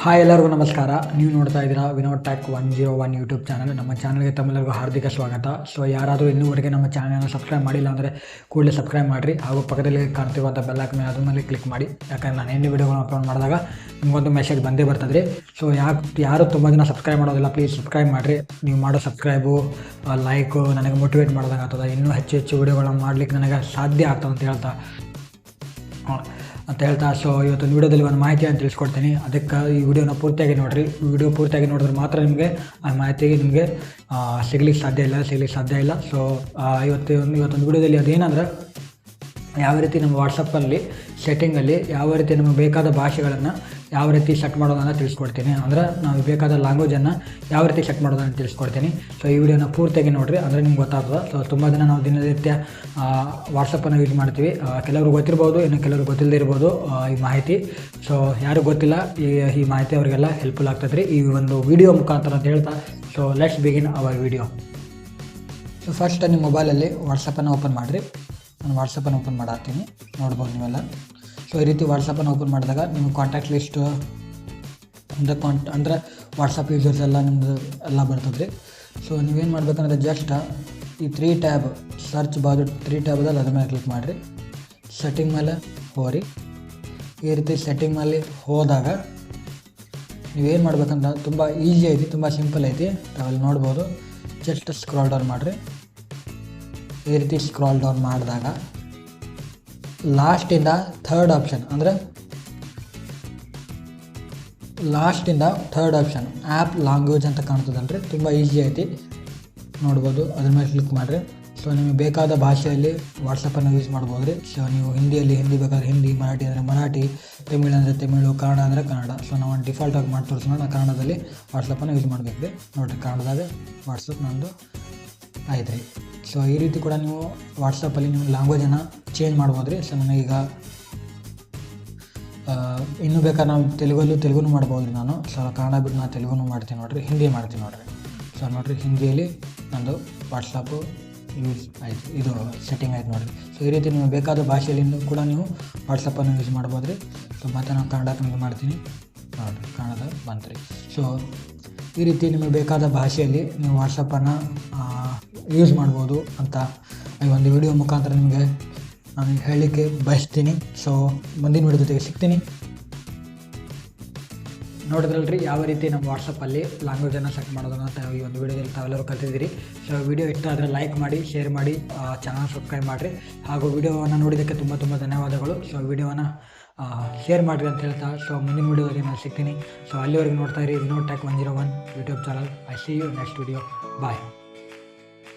Hi ಎಲ್ಲರಿಗೂ ನಮಸ್ಕಾರ. ನೀವು ನೋಡ್ತಾ ಇದ್ದೀರಾ ವಿನೋದ್ ಟ್ಯಾಕ್ 101 ಯೂಟ್ಯೂಬ್ ಚಾನಲ್. ನಮ್ಮ ಚಾನಲ್ಗೆ ತಮ್ಮೆಲ್ಲರಿಗೂ ಹಾರ್ದಿಕ ಸ್ವಾಗತ. ಸೊ ಯಾರಾದರೂ ಇನ್ನೂವರೆಗೆ ನಮ್ಮ ಚಾನಲ್ನ ಸಬ್ಸ್ಕ್ರೈಬ್ ಮಾಡಿಲ್ಲ ಅಂದರೆ ಕೂಡಲೇ ಸಬ್ಸ್ಕ್ರೈಬ್ ಮಾಡಿರಿ. ಹಾಗೂ ಪಕ್ಕದಲ್ಲಿ ಕಾಣ್ತಿರುವಂಥ ಬೆಲ್ ಐಕಾನ್ ಮೇಲೆ ಅದ್ರ ಮೇಲೆ ಕ್ಲಿಕ್ ಮಾಡಿ. ಯಾಕಂದರೆ ನಾನು ಎಣ್ಣೆ ವಿಡಿಯೋಗಳನ್ನ ಅಪ್ಲೋಡ್ ಮಾಡಿದಾಗ ನಿಮಗೊಂದು ಮೆಸೇಜ್ ಬಂದೇ ಬರ್ತದೆ ರೀ. ಸೊ ಯಾರು ತುಂಬ ಜನ ಸಬ್ಸ್ಕ್ರೈಬ್ ಮಾಡೋದಿಲ್ಲ, ಪ್ಲೀಸ್ ಸಬ್ಸ್ಕ್ರೈಬ್ ಮಾಡಿರಿ. ನೀವು ಮಾಡೋ ಸಬ್ಸ್ಕ್ರೈಬು ಲೈಕು ನನಗೆ ಮೋಟಿವೇಟ್ ಮಾಡ್ದಂಗೆ ಆಗ್ತದೆ. ಇನ್ನೂ ಹೆಚ್ಚು ವಿಡಿಯೋಗಳನ್ನ ಮಾಡಲಿಕ್ಕೆ ನನಗೆ ಸಾಧ್ಯ ಆಗ್ತದೆ ಅಂತ ಹೇಳ್ತಾ ಸೊ ಇವತ್ತೊಂದು ವಿಡಿಯೋದಲ್ಲಿ ಒಂದು ಮಾಹಿತಿಯನ್ನು ತಿಳಿಸ್ಕೊಡ್ತೀನಿ. ಅದಕ್ಕೆ ಈ ವಿಡಿಯೋನ ಪೂರ್ತಿಯಾಗಿ ನೋಡಿರಿ. ವಿಡಿಯೋ ಪೂರ್ತಿಯಾಗಿ ನೋಡಿದ್ರೆ ಮಾತ್ರ ನಿಮಗೆ ಆ ಮಾಹಿತಿ ನಿಮಗೆ ಸಿಗ್ಲಿಕ್ಕೆ ಸಾಧ್ಯ ಇಲ್ಲ. ಸೊ ಇವತ್ತೊಂದು ವಿಡಿಯೋದಲ್ಲಿ ಅದೇನಂದ್ರೆ ಯಾವ ರೀತಿ ನಮ್ಮ ವಾಟ್ಸಪ್ಪಲ್ಲಿ ಸೆಟ್ಟಿಂಗಲ್ಲಿ ಯಾವ ರೀತಿ ನಮಗೆ ಬೇಕಾದ ಭಾಷೆಗಳನ್ನು ಯಾವ ರೀತಿ ಸೆಟ್ ಮಾಡೋದನ್ನು ತಿಳಿಸ್ಕೊಡ್ತೀನಿ. ಅಂದರೆ ನಾವು ಬೇಕಾದ ಲ್ಯಾಂಗ್ವೇಜನ್ನು ಯಾವ ರೀತಿ ಸೆಟ್ ಮಾಡೋದನ್ನು ತಿಳಿಸ್ಕೊಡ್ತೀನಿ. ಸೊ ಈ ವಿಡಿಯೋನ ಪೂರ್ತಿಯಾಗಿ ನೋಡಿರಿ, ಅಂದರೆ ನಿಮ್ಗೆ ಗೊತ್ತಾಗ್ತದೆ. ಸೊ ತುಂಬ ದಿನ ನಾವು ದಿನನಿತ್ಯ ವಾಟ್ಸಪ್ಪನ್ನು ಯೂಸ್ ಮಾಡ್ತೀವಿ. ಕೆಲವರು ಗೊತ್ತಿರ್ಬೋದು, ಇನ್ನು ಕೆಲವರು ಗೊತ್ತಿಲ್ಲದೆ ಇರ್ಬೋದು ಈ ಮಾಹಿತಿ. ಸೊ ಯಾರು ಗೊತ್ತಿಲ್ಲ ಈ ಮಾಹಿತಿ ಅವರಿಗೆಲ್ಲ ಹೆಲ್ಪ್ಫುಲ್ ಆಗ್ತದೆ ರೀ ಈ ಒಂದು ವಿಡಿಯೋ ಮುಖಾಂತರ ಅಂತ ಹೇಳ್ತಾ. So let's begin hour video. So first ನಿಮ್ಮ ಮೊಬೈಲಲ್ಲಿ ವಾಟ್ಸಪ್ಪನ್ನು ಓಪನ್ ಮಾಡಿರಿ. ನಾನು ವಾಟ್ಸಪ್ಪನ್ನು ಓಪನ್ ಮಾಡಾಕ್ತೀನಿ, ನೋಡ್ಬೋದು ನೀವೆಲ್ಲ. ಸೊ ಈ ರೀತಿ ವಾಟ್ಸಪ್ಪನ್ನು ಓಪನ್ ಮಾಡಿದಾಗ ನಿಮ್ಮ ಕಾಂಟ್ಯಾಕ್ಟ್ ಲಿಸ್ಟು ಅಂದರೆ ವಾಟ್ಸಪ್ ಯೂಸರ್ಸ್ ಎಲ್ಲ ನಿಮ್ಮದು ಎಲ್ಲ ಬರ್ತದೆ ರೀ. ಸೊ ನೀವೇನು ಮಾಡ್ಬೇಕಂದ್ರೆ ಜಸ್ಟ್ ಈ 3 ಟ್ಯಾಬ್ ಸರ್ಚ್ ಬಾಜು 3 ಟ್ಯಾಬದಲ್ಲಿ ಅದ್ರ ಮೇಲೆ ಕ್ಲಿಕ್ ಮಾಡಿರಿ. ಸೆಟ್ಟಿಂಗ್ ಮೇಲೆ ಹೋರಿ. ಈ ರೀತಿ ಸೆಟ್ಟಿಂಗ್ ಮೇಲೆ ಹೋದಾಗ ನೀವೇನು ಮಾಡ್ಬೇಕಂದ್ರೆ ತುಂಬ ಈಸಿ ಐತಿ, ತುಂಬ ಸಿಂಪಲ್ ಐತಿ. ತಾವೆಲ್ಲ ನೋಡ್ಬೋದು. ಜಸ್ಟ್ ಸ್ಕ್ರಾಲ್ ಡೌನ್ ಮಾಡಿರಿ. ಈ ರೀತಿ ಸ್ಕ್ರಾಲ್ ಡೌನ್ ಮಾಡಿದಾಗ ಲಾಸ್ಟಿಂದ ಥರ್ಡ್ ಆಪ್ಷನ್ ಆ್ಯಪ್ ಲ್ಯಾಂಗ್ವೇಜ್ ಅಂತ ಕಾಣ್ತದಲ್ರಿ, ತುಂಬ ಈಸಿ ಐತಿ, ನೋಡ್ಬೋದು. ಅದ್ರ ಮೇಲೆ ಕ್ಲಿಕ್ ಮಾಡಿರಿ. ಸೊ ನಿಮಗೆ ಬೇಕಾದ ಭಾಷೆಯಲ್ಲಿ ವಾಟ್ಸಪ್ಪನ್ನು ಯೂಸ್ ಮಾಡ್ಬೋದು ರೀ. ಸೊ ನೀವು ಹಿಂದಿಯಲ್ಲಿ ಹಿಂದಿ ಬೇಕಾದ್ರೆ ಹಿಂದಿ, ಮರಾಠಿ ಅಂದರೆ ಮರಾಠಿ, ತಮಿಳು ಅಂದರೆ ತಮಿಳು, ಕನ್ನಡ ಅಂದರೆ ಕನ್ನಡ. ಸೊ ನಾವು ಡಿಫಾಲ್ಟಾಗಿ ಮಾಡಿ ತೋರಿಸೋಣ. ನಾನು ಕನ್ನಡದಲ್ಲಿ ವಾಟ್ಸಪ್ಪನ್ನು ಯೂಸ್ ಮಾಡಬೇಕು ರೀ. ನೋಡಿರಿ, ಕನ್ನಡದಾಗ ವಾಟ್ಸಪ್ ನಂದು ಆಯ್ತು ರೀ. ಸೊ ಈ ರೀತಿ ಕೂಡ ನೀವು ವಾಟ್ಸಪ್ಪಲ್ಲಿ ನೀವು ಲ್ಯಾಂಗ್ವೇಜನ್ನು ಚೇಂಜ್ ಮಾಡ್ಬೋದು ರೀ. ಸೊ ನನಗೀಗ ಇನ್ನೂ ಬೇಕಾದ್ರೆ ನಾವು ತೆಲುಗುನೂ ಮಾಡ್ಬೋದು ರೀ ನಾನು. ಸೊ ಕನ್ನಡ ಬಿಟ್ಟು ನಾನು ತೆಲುಗುನೂ ಮಾಡ್ತೀನಿ ನೋಡಿರಿ, ಹಿಂದಿ ಮಾಡ್ತೀನಿ ನೋಡಿರಿ. ಸೊ ನೋಡಿರಿ, ಹಿಂದಿಯಲ್ಲಿ ನಂದು ವಾಟ್ಸಪ್ಪು ಯೂಸ್ ಆಯಿತು, ಇದು ಸೆಟ್ಟಿಂಗ್ ಆಯ್ತು ನೋಡಿರಿ. ಸೊ ಈ ರೀತಿ ನೀವು ಬೇಕಾದ ಭಾಷೆಯಲ್ಲಿ ಕೂಡ ನೀವು ವಾಟ್ಸಪ್ಪನ್ನು ಯೂಸ್ ಮಾಡ್ಬೋದು ರೀ. ಸೊ ಮತ್ತು ನಾನು ಕನ್ನಡ ಕನ್ನಡ ಮಾಡ್ತೀನಿ ನೋಡಿರಿ, ಕನ್ನಡ ಬಂತು ರೀ. ಸೊ ಈ ರೀತಿ ನಿಮಗೆ ಬೇಕಾದ ಭಾಷೆಯಲ್ಲಿ ನೀವು ವಾಟ್ಸಪ್ಪನ್ನು ಯೂಸ್ ಮಾಡ್ಬೋದು ಅಂತ ಈ ಒಂದು ವಿಡಿಯೋ ಮುಖಾಂತರ ನಿಮಗೆ ನಾನು ಹೇಳಲಿಕ್ಕೆ ಬಯಸ್ತೀನಿ. ಸೊ ಮುಂದಿನ ವಿಡಿಯೋ ಜೊತೆಗೆ ಸಿಗ್ತೀನಿ. ನೋಡಿದ್ರಲ್ರಿ ಯಾವ ರೀತಿ ನಮ್ಮ ವಾಟ್ಸಪ್ಪಲ್ಲಿ ಲ್ಯಾಂಗ್ವೇಜನ್ನು ಸೆಟ್ ಮಾಡೋದನ್ನು ಈ ಒಂದು ವಿಡಿಯೋದಲ್ಲಿ ತಾವೆಲ್ಲರೂ ಕಲ್ತಿದ್ದೀರಿ. ಸೊ ವಿಡಿಯೋ ಇಷ್ಟ ಆದರೆ ಲೈಕ್ ಮಾಡಿ, ಶೇರ್ ಮಾಡಿ, ಚಾನಲ್ ಸಬ್ಸ್ಕ್ರೈಬ್ ಮಾಡಿರಿ. ಹಾಗೂ ವಿಡಿಯೋವನ್ನು ನೋಡಿದ್ದಕ್ಕೆ ತುಂಬ ಧನ್ಯವಾದಗಳು. ಸೊ ವಿಡಿಯೋವನ್ನು ಶೇರ್ ಮಾಡಿರಿ ಅಂತ ಹೇಳ್ತಾ ಸೊ ಮುಂದಿನ ವಿಡಿಯೋದಲ್ಲಿ ನಾನು ಸಿಗ್ತೀನಿ. ಸೊ ಅಲ್ಲಿವರೆಗೆ ನೋಡ್ತಾ ಇರಿ Vinod tech 101 YouTube channel. I see you next video. Bye.